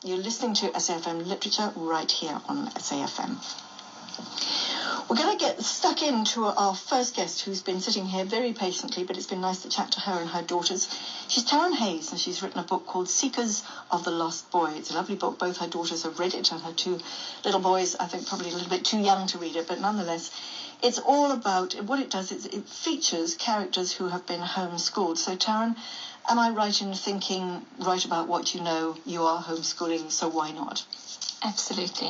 You're listening to SAfm Literature right here on SAfm. We're going to get stuck into our first guest, who's been sitting here very patiently, but it's been nice to chat to her and her daughters. She's Taryn Hayes, and she's written a book called Seekers of the Lost Boy. It's a lovely book. Both her daughters have read it, and her two little boys, I think, probably a little bit too young to read it, but nonetheless, it's all about, what it does is it features characters who have been homeschooled. So, Taryn, am I right in thinking, right about what you know, you are homeschooling, so why not? Absolutely.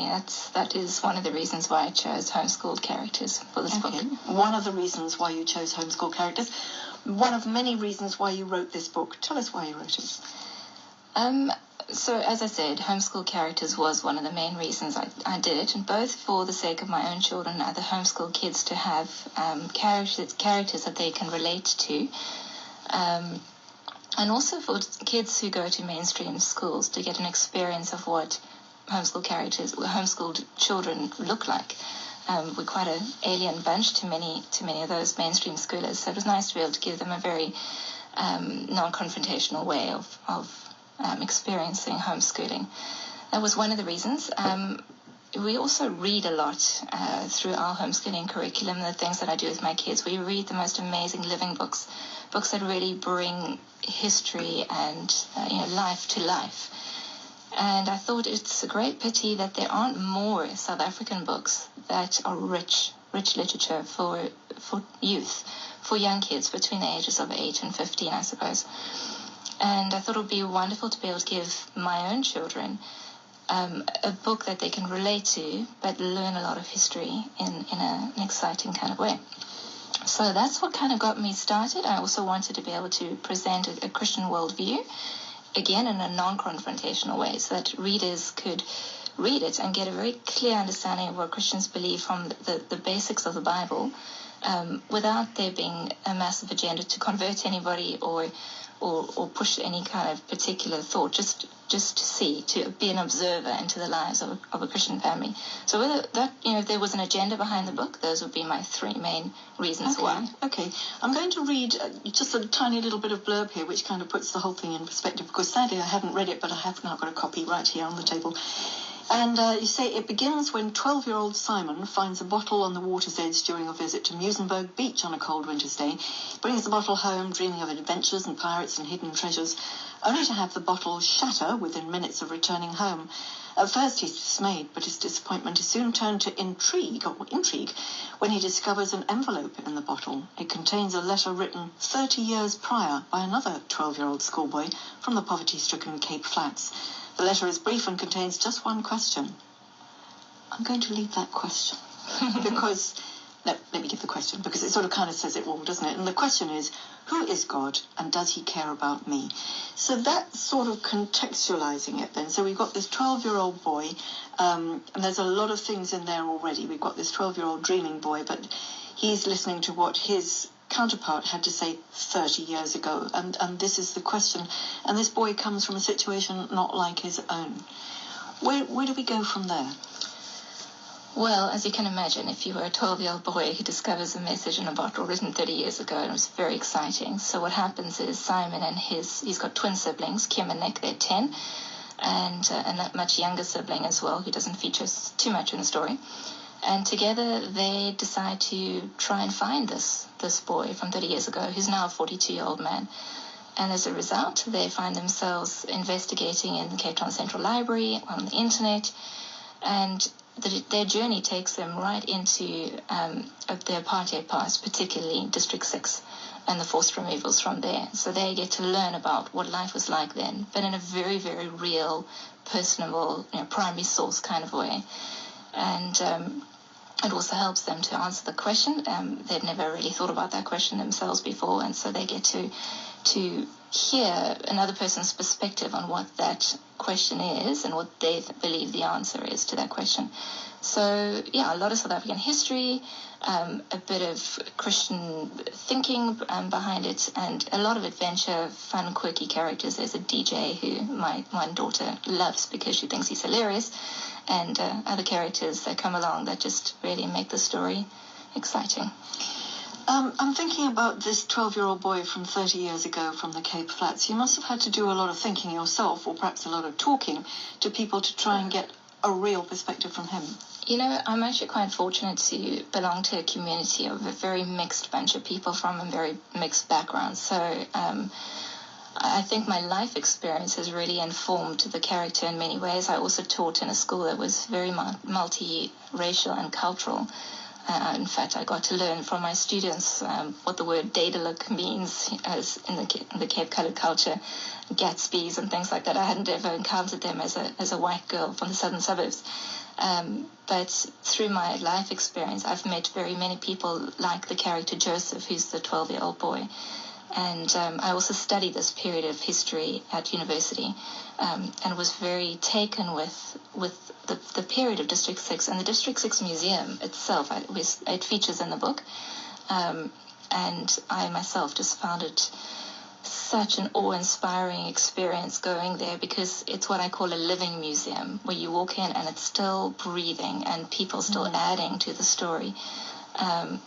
That is one of the reasons why I chose homeschooled characters for this book. One of the reasons why you chose homeschooled characters. One of many reasons why you wrote this book. Tell us why you wrote it. So, as I said, homeschool characters was one of the main reasons I did it, and both for the sake of my own children and other homeschool kids to have characters that they can relate to, and also for kids who go to mainstream schools to get an experience of what homeschooled children look like. We're quite an alien bunch to many of those mainstream schoolers, so it was nice to be able to give them a very non-confrontational way of experiencing homeschooling. That was one of the reasons. We also read a lot through our homeschooling curriculum, the things that I do with my kids. We read the most amazing living books that really bring history and life to life. And I thought it's a great pity that there aren't more South African books that are rich literature for youth, for young kids between the ages of 8 and 15, I suppose. And I thought it would be wonderful to be able to give my own children a book that they can relate to, but learn a lot of history in an exciting kind of way. So that's what kind of got me started. I also wanted to be able to present a Christian worldview, again in a non-confrontational way, so that readers could read it and get a very clear understanding of what Christians believe from the basics of the Bible, without there being a massive agenda to convert anybody or push any kind of particular thought, just to be an observer into the lives of a Christian family. So whether that, if there was an agenda behind the book, those would be my three main reasons why. Okay. I'm going to read just a tiny little bit of blurb here, which kind of puts the whole thing in perspective, because sadly I haven't read it, but I have now got a copy right here on the table. And you say, it begins when 12-year-old Simon finds a bottle on the water's edge during a visit to Musenberg Beach on a cold winter's day, brings the bottle home, dreaming of adventures and pirates and hidden treasures, only to have the bottle shatter within minutes of returning home. At first he's dismayed, but his disappointment is soon turned to intrigue when he discovers an envelope in the bottle. It contains a letter written 30 years prior by another 12-year-old schoolboy from the poverty-stricken Cape Flats. The letter is brief and contains just one question. I'm going to leave that question because, let me give the question, because it sort of kind of says it all, doesn't it? And the question is, who is God and does he care about me? So that's sort of contextualizing it then. So we've got this 12-year-old boy, and there's a lot of things in there already. We've got this 12-year-old dreaming boy, but he's listening to what his counterpart had to say 30 years ago, and this is the question, and this boy comes from a situation not like his own. Where do we go from there? Well, as you can imagine, if you were a 12-year-old boy who discovers a message in a bottle written 30 years ago, and it was very exciting. So what happens is Simon and he's got twin siblings, Kim and Nick, they're 10, and a much younger sibling as well, who doesn't feature too much in the story. And together they decide to try and find this boy from 30 years ago, who's now a 42-year-old man. And as a result, they find themselves investigating in the Cape Town Central Library, on the internet, and their journey takes them right into the apartheid past, particularly District 6, and the forced removals from there. So they get to learn about what life was like then, but in a very, very real, personable, primary source kind of way. And it also helps them to answer the question. They'd never really thought about that question themselves before, and so they get to hear another person's perspective on what that question is and what they believe the answer is to that question. So, a lot of South African history, a bit of Christian thinking behind it, and a lot of adventure, fun, quirky characters. There's a DJ who my one daughter loves because she thinks he's hilarious, and other characters that come along that just really make the story exciting. I'm thinking about this 12-year-old boy from 30 years ago from the Cape Flats. You must have had to do a lot of thinking yourself, or perhaps a lot of talking to people to try and get a real perspective from him. You know, I'm actually quite fortunate to belong to a community of a very mixed bunch of people from a very mixed backgrounds. So I think my life experience has really informed the character in many ways. I also taught in a school that was very multi-racial and cultural. In fact, I got to learn from my students what the word Daedalus means as in the Cape Coloured culture, Gatsby's and things like that. I hadn't ever encountered them as a white girl from the southern suburbs. But through my life experience, I've met very many people like the character Joseph, who's the 12-year-old boy. And I also studied this period of history at university and was very taken with the period of District 6 and the District 6 Museum itself. It features in the book. And I myself just found it such an awe-inspiring experience going there, because it's what I call a living museum, where you walk in and it's still breathing and people still adding to the story.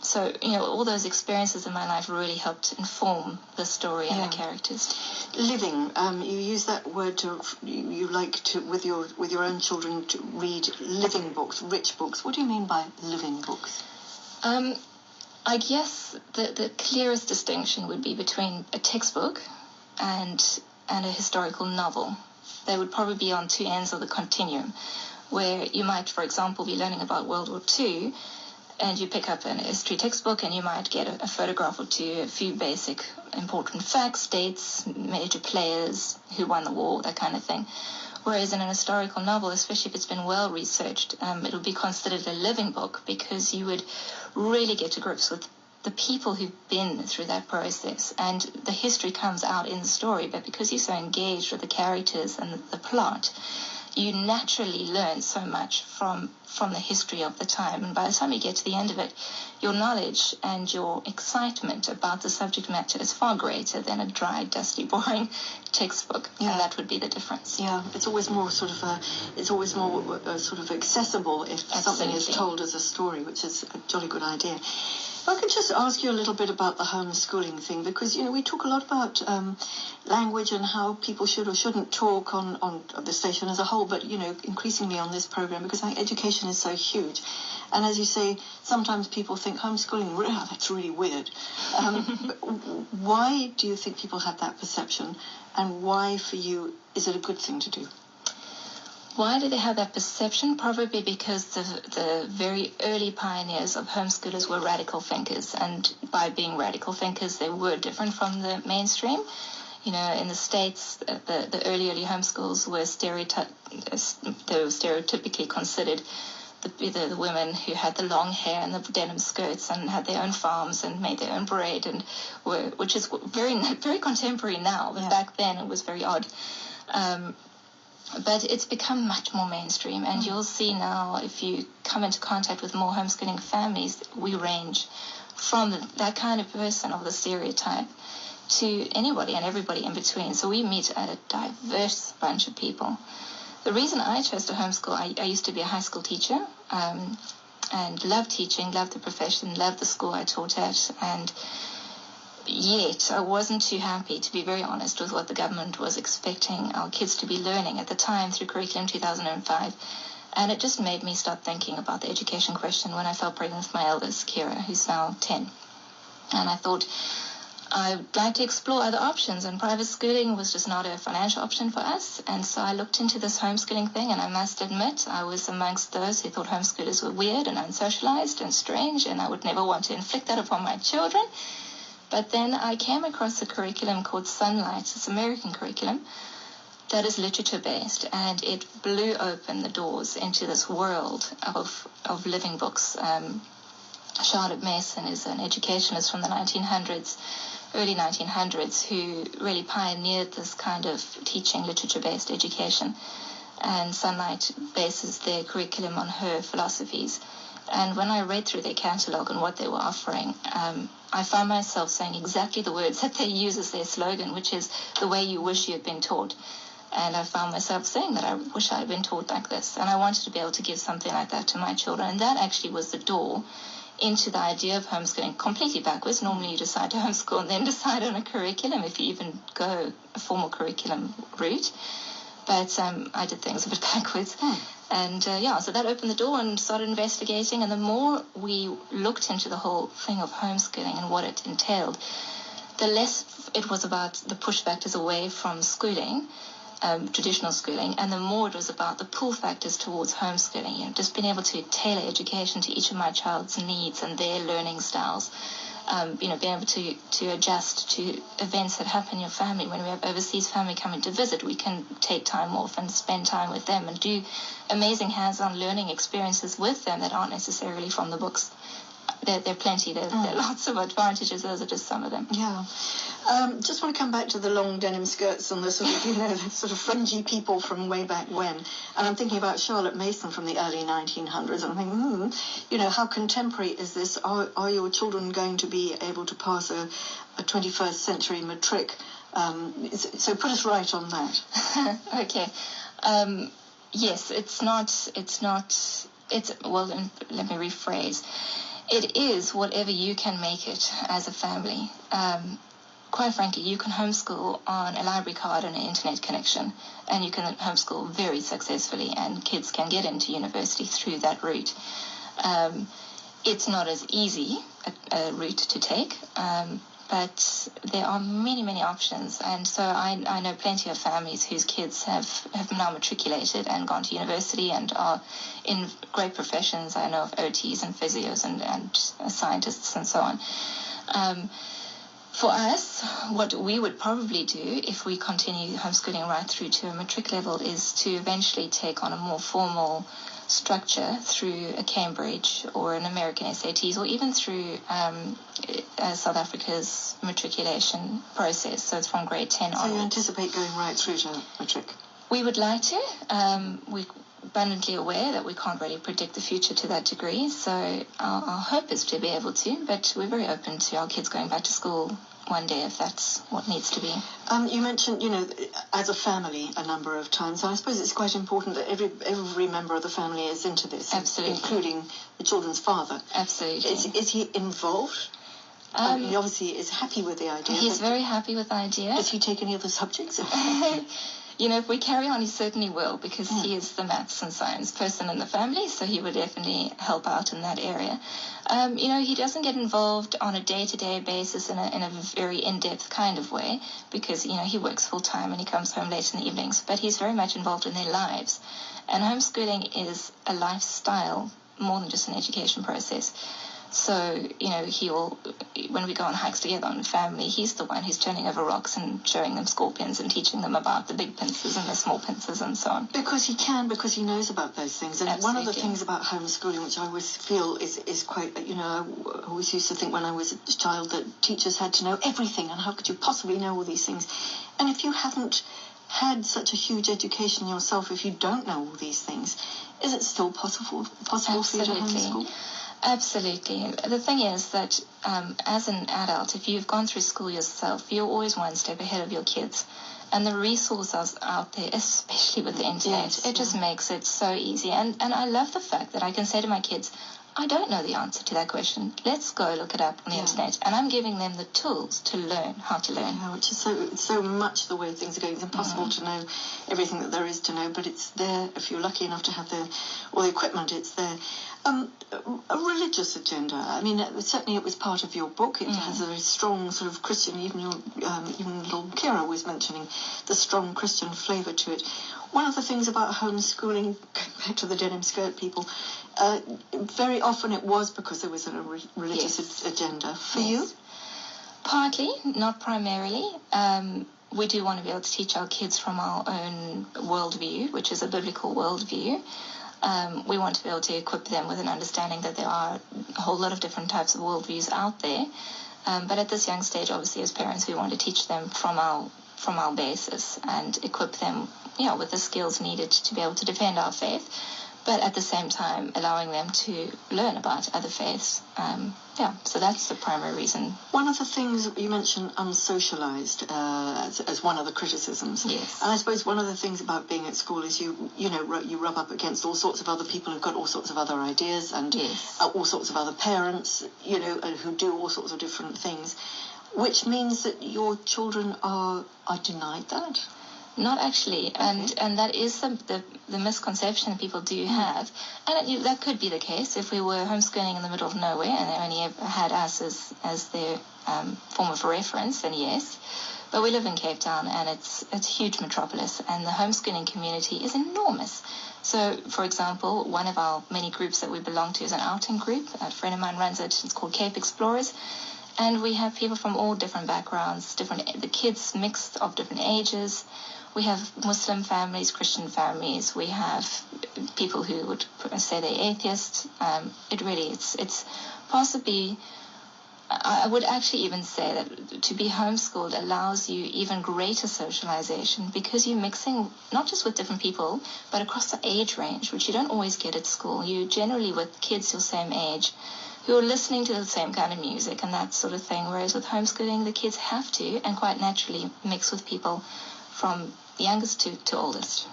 So, you know, all those experiences in my life really helped inform the story and the characters. Living, you use that word you like to, with your own children, to read living books, rich books. What do you mean by living books? I guess the clearest distinction would be between a textbook and a historical novel. They would probably be on two ends of the continuum, where you might, for example, be learning about World War II, and you pick up an history textbook and you might get a photograph or two, a few basic important facts, dates, major players, who won the war, that kind of thing. Whereas in an historical novel, especially if it's been well researched, it'll be considered a living book, because you would really get to grips with the people who've been through that process, and the history comes out in the story. But because you're so engaged with the characters and the plot, you naturally learn so much from the history of the time. And by the time you get to the end of it, your knowledge and your excitement about the subject matter is far greater than a dry, dusty, boring textbook. Yeah. And that would be the difference. Yeah, it's always more sort of accessible if something is told as a story, which is a jolly good idea. If I could just ask you a little bit about the homeschooling thing, because, you know, we talk a lot about language and how people should or shouldn't talk on the station as a whole, but, you know, increasingly on this program, because I think education is so huge. And as you say, sometimes people think homeschooling, that's really weird. Why do you think people have that perception, and why, for you, is it a good thing to do? Why do they have that perception? Probably because the very early pioneers of homeschoolers were radical thinkers, and by being radical thinkers, they were different from the mainstream. You know, in the States, the early homeschools were stereotypically considered the women who had the long hair and the denim skirts and had their own farms and made their own bread, and which is very, very contemporary now, but back then it was very odd. But it's become much more mainstream, and you'll see now, if you come into contact with more homeschooling families, we range from that kind of person, of the stereotype, to anybody and everybody in between. So we meet a diverse bunch of people. The reason I chose to homeschool, I used to be a high school teacher, and loved teaching, loved the profession, loved the school I taught at, and yet I wasn't too happy, to be very honest, with what the government was expecting our kids to be learning at the time through Curriculum 2005. And it just made me start thinking about the education question when I fell pregnant with my eldest, Kira, who's now 10. And I thought I'd like to explore other options, and private schooling was just not a financial option for us. And so I looked into this homeschooling thing, and I must admit I was amongst those who thought homeschoolers were weird and unsocialized and strange, and I would never want to inflict that upon my children. But then I came across a curriculum called Sunlight. It's an American curriculum that is literature-based, and it blew open the doors into this world of living books. Charlotte Mason is an educationalist from the early 1900s, who really pioneered this kind of teaching literature-based education. And Sunlight bases their curriculum on her philosophies. And when I read through their catalogue and what they were offering, I found myself saying exactly the words that they use as their slogan, which is the way you wish you had been taught. And I found myself saying that I wish I had been taught like this. And I wanted to be able to give something like that to my children. And that actually was the door into the idea of homeschooling completely backwards. Normally you decide to homeschool and then decide on a curriculum, if you even go a formal curriculum route. But I did things a bit backwards. And so that opened the door and started investigating. And the more we looked into the whole thing of homeschooling and what it entailed, the less it was about the push factors away from schooling, traditional schooling, and the more it was about the pull factors towards homeschooling. Just being able to tailor education to each of my child's needs and their learning styles. Being able to adjust to events that happen in your family. When we have overseas family coming to visit, we can take time off and spend time with them and do amazing hands-on learning experiences with them that aren't necessarily from the books. There are plenty. There are lots of advantages. Those are just some of them. Yeah. Just want to come back to the long denim skirts and the sort of, the sort of fringy people from way back when. And I'm thinking about Charlotte Mason from the early 1900s. And I'm thinking, how contemporary is this? Are your children going to be able to pass a 21st century matric? So put us right on that. Okay. Yes, it's not, well, let me rephrase. It is whatever you can make it as a family. Quite frankly, you can homeschool on a library card and an internet connection, and you can homeschool very successfully, and kids can get into university through that route. It's not as easy a route to take, but there are many, many options. And so I know plenty of families whose kids have now matriculated and gone to university and are in great professions. I know of OTs and physios and scientists and so on. For us, what we would probably do if we continue homeschooling right through to a matric level is to eventually take on a more formal structure through a Cambridge or an American SATs, or even through South Africa's matriculation process. So it's from grade 10 onwards. So you anticipate going right through to matric? We would like to. We're abundantly aware that we can't really predict the future to that degree. So our hope is to be able to, but we're very open to our kids going back to school one day if that's what needs to be. You mentioned, as a family a number of times. I suppose it's quite important that every member of the family is into this. Absolutely. Including the children's father. Absolutely. Is he involved? He obviously is happy with the idea. He's very happy with the idea. Does he take any other subjects? If we carry on, he certainly will, because he is the maths and science person in the family, so he would definitely help out in that area. He doesn't get involved on a day-to-day basis in a very in-depth kind of way, because, he works full-time and he comes home late in the evenings, but he's very much involved in their lives. And homeschooling is a lifestyle more than just an education process. So, he will, when we go on hikes together on family, he's the one who's turning over rocks and showing them scorpions and teaching them about the big pincers and the small pincers and so on. Because he knows about those things. And Absolutely. One of the things about homeschooling, which I always feel is quite, I always used to think when I was a child that teachers had to know everything, and how could you possibly know all these things? And if you haven't had such a huge education yourself, if you don't know all these things, is it still possible for you to homeschool? Absolutely. The thing is that as an adult, if you've gone through school yourself, you're always one step ahead of your kids. And the resources out there, especially with the internet, it just makes it so easy. And I love the fact that I can say to my kids, I don't know the answer to that question. Let's go look it up on the internet. And I'm giving them the tools to learn how to learn. Yeah, which is so much the way things are going. It's impossible to know everything that there is to know, but it's there if you're lucky enough to have all the equipment. It's there. A religious agenda. I mean, certainly it was part of your book. It has a very strong sort of Christian. Even little Kira was mentioning the strong Christian flavour to it. One of the things about homeschooling, going back to the denim skirt people, very often it was because there was a religious agenda. For you? Partly, not primarily. We do want to be able to teach our kids from our own worldview, which is a biblical worldview. We want to be able to equip them with an understanding that there are a whole lot of different types of worldviews out there. But at this young stage, obviously, as parents, we want to teach them from our basis and equip them, with the skills needed to be able to defend our faith. but at the same time allowing them to learn about other faiths. So that's the primary reason. One of the things you mentioned, unsocialized, as one of the criticisms. Yes. And I suppose one of the things about being at school is you rub up against all sorts of other people who've got all sorts of other ideas and Yes. all sorts of other parents, who do all sorts of different things, which means that your children are denied that. Not actually, Okay. and that is the misconception that people do have, and that could be the case if we were homeschooling in the middle of nowhere and they only ever had us as their form of reference, then yes. But we live in Cape Town, and it's a huge metropolis, and the homeschooling community is enormous. So, for example, one of our many groups that we belong to is an outing group. A friend of mine runs it. It's called Cape Explorers. And we have people from all different backgrounds, the kids mixed of different ages. We have Muslim families, Christian families. We have people who would say they're atheists. It's possibly, I would actually even say that to be homeschooled allows you even greater socialization because you're mixing not just with different people, but across the age range, which you don't always get at school. You're generally with kids your same age who are listening to the same kind of music and that sort of thing, whereas with homeschooling, the kids have to, and quite naturally, mix with people from youngest to oldest.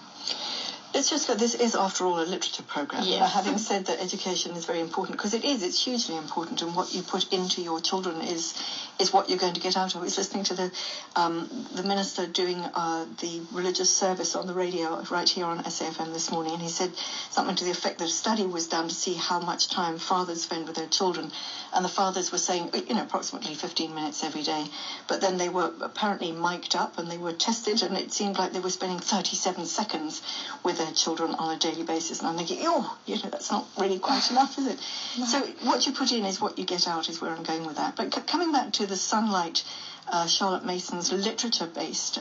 It's just that this is, after all, a literature program. Yes. Having said that education is very important, because it's hugely important, and what you put into your children is what you're going to get out of it. I was listening to the minister doing the religious service on the radio right here on SAfm this morning, and he said something to the effect that a study was done to see how much time fathers spend with their children, and the fathers were saying, approximately 15 minutes every day, but then they were apparently mic'd up and they were tested, and it seemed like they were spending 37 seconds with their children on a daily basis, and I'm thinking, that's not really quite enough, is it? No. So what you put in is what you get out, is where I'm going with that. But coming back to the Sunlight, Charlotte Mason's literature-based,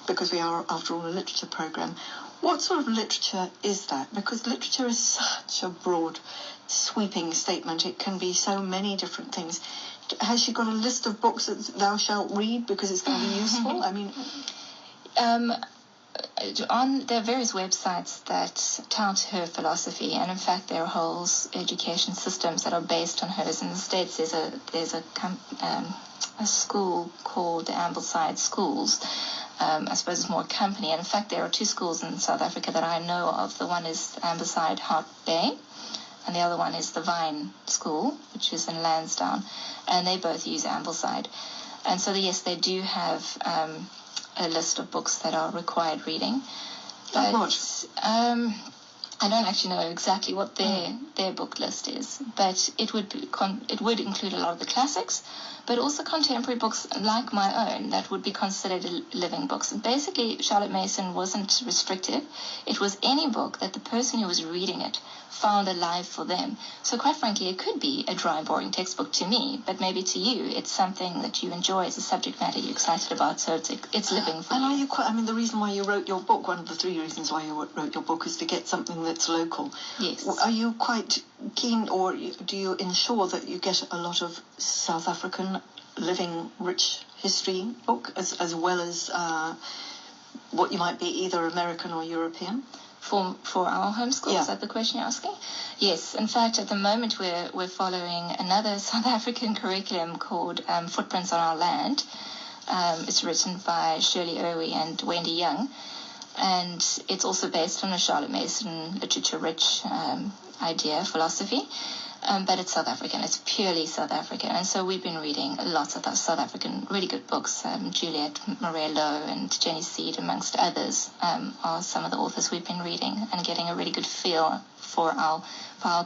because we are, after all, a literature program, what sort of literature is that? Because literature is such a broad, sweeping statement. It can be so many different things. Has she got a list of books that thou shalt read because it's going to be useful? I mean... there are various websites that tout her philosophy, and in fact there are whole education systems that are based on hers. In the States there's a school called the Ambleside Schools. I suppose it's more a company, and in fact there are two schools in South Africa that I know of. The one is Ambleside Hart Bay, and the other one is the Vine School, which is in Lansdowne, and they both use Ambleside. And so yes, they do have a list of books that are required reading. But I don't actually know exactly what their book list is, but it would include a lot of the classics, but also contemporary books like my own that would be considered living books. Basically, Charlotte Mason wasn't restrictive. It was any book that the person who was reading it found alive for them. So quite frankly, it could be a dry, boring textbook to me, but maybe to you, it's something that you enjoy as a subject matter you're excited about, so it's living for you. And are you the reason why you wrote your book, one of the 3 reasons why you wrote your book, is to get something that's local. Yes. Are you quite keen, or do you ensure that you get a lot of South African living, rich history book, as well as what you might be either American or European? For our homeschool, yeah. Is that the question you're asking? Yes. In fact, at the moment we're following another South African curriculum called Footprints on Our Land. It's written by Shirley Irwi and Wendy Young, and it's also based on a Charlotte Mason literature-rich philosophy. But it's South African. It's purely South African. And so we've been reading lots of South African really good books. Juliet Morello and Jenny Seed, amongst others, are some of the authors we've been reading and getting a really good feel for our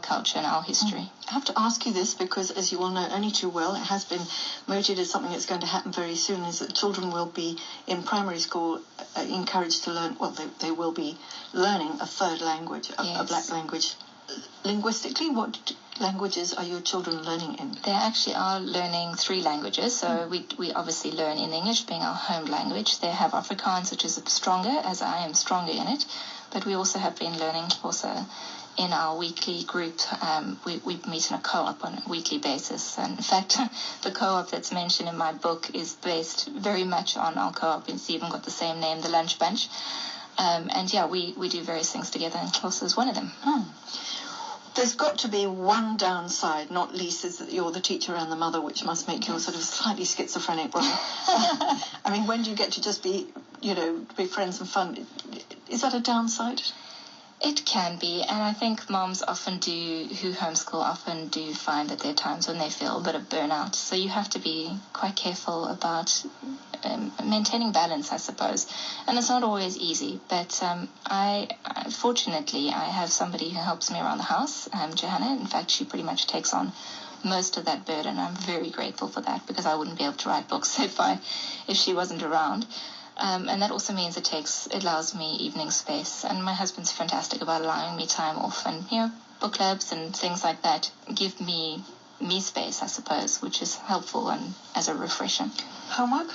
culture and our history. I have to ask you this because, as you all know only too well, it has been mooted as something that's going to happen very soon, is that children will be, in primary school, encouraged to learn, they will be learning a third language, a black language. Linguistically, what languages are your children learning in? They actually are learning 3 languages. So we obviously learn in English, being our home language. They have Afrikaans, which is stronger, as I am stronger in it. But we also have been learning also in our weekly group. We meet in a co-op on a weekly basis. And in fact, the co-op that's mentioned in my book is based very much on our co-op. It's even got the same name, the Lunch Bunch. And yeah, we do various things together, and Klaus is one of them. There's got to be one downside, not least, is that you're the teacher and the mother, which must make you sort of slightly schizophrenic. I mean, when do you get to just be friends and fun? Is that a downside? It can be, and I think moms who homeschool often do find that there are times when they feel a bit of burnout. So you have to be quite careful about maintaining balance, I suppose. And it's not always easy, but fortunately I have somebody who helps me around the house, Johanna. In fact, she pretty much takes on most of that burden. I'm very grateful for that, because I wouldn't be able to write books if she wasn't around. And that also means it allows me evening space. And my husband's fantastic about allowing me time off. And, book clubs and things like that give me space, I suppose, which is helpful and as a refresher. Homework?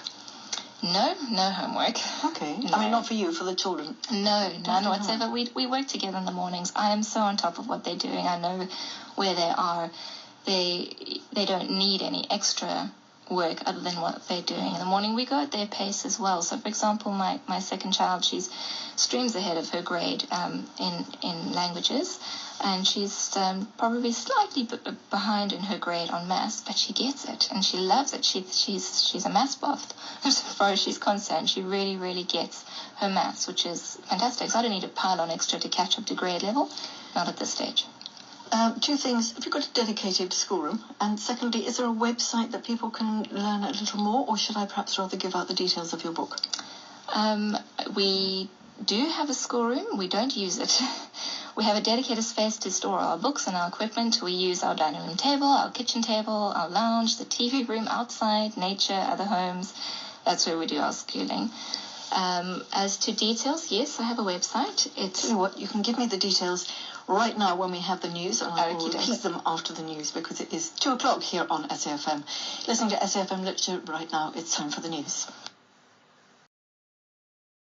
No homework. Okay. No. I mean, not for you, for the children. No, none whatsoever. We work together in the mornings. I am so on top of what they're doing. I know where they are. They don't need any extra work other than what they're doing in the morning. We go at their pace as well. So, for example, my second child, she's streams ahead of her grade in languages, and she's probably slightly behind in her grade on maths, but she gets it and she loves it. She's a maths buff as far as she's concerned. She really, really gets her maths, which is fantastic. So I don't need to pile on extra to catch up to grade level. Not at this stage. Two things. Have you got a dedicated schoolroom? And secondly, is there a website that people can learn a little more, or should I perhaps rather give out the details of your book? We do have a schoolroom. We don't use it. We have a dedicated space to store our books and our equipment. We use our dining room table, our kitchen table, our lounge, the TV room outside, nature, other homes. That's where we do our schooling. As to details, yes, I have a website. Tell you what, you can give me the details right now when we have the news, and I will repeat them after the news, because it is 2:00 here on SAfm. Listening to SAfm Literature right now, it's time for the news.